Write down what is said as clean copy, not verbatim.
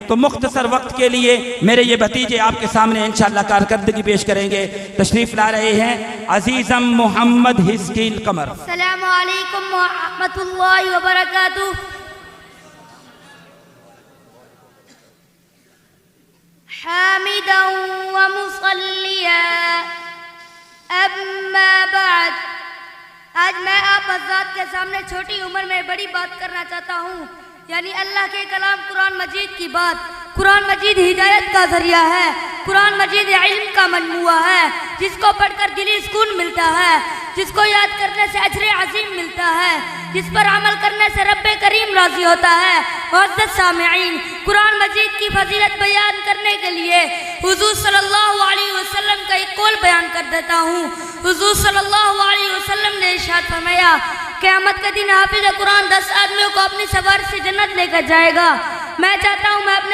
تو مختصر وقت کے لیے میرے یہ بھتیجے آپ کے سامنے انشاءاللہ کارکردگی پیش کریں گے. تشریف لا رہے ہیں عزیزم محمد حزقیل قمر. السلام علیکم ورحمۃ اللہ وبرکاتہ. حامدا ومصلیا اما بعد. آج میں آپ حضرات کے سامنے چھوٹی عمر میں بڑی بات کرنا چاہتا ہوں، یعنی اللہ کے کلام قرآن مجید کی بات. قرآن مجید ہدایت کا ذریعہ ہے، قرآن مجید علم کا مجموعہ ہے، جس کو پڑھ کر دلی سکون ملتا ہے، جس کو یاد کرنے سے اجر عظیم ملتا ہے، جس پر عمل کرنے سے رب کریم راضی ہوتا ہے. معزز سامعین، قرآن مجید کی فضیلت بیان کرنے کے لیے حضور صلی اللہ علیہ وسلم کا ایک قول بیان کر دیتا ہوں. حضور صلی اللہ علیہ وسلم نے ارشاد فرمایا، قیامت کے دن حافظ قرآن 10 آدمیوں کو اپنی سواری سے جنت لے کر جائے گا. میں چاہتا ہوں میں اپنے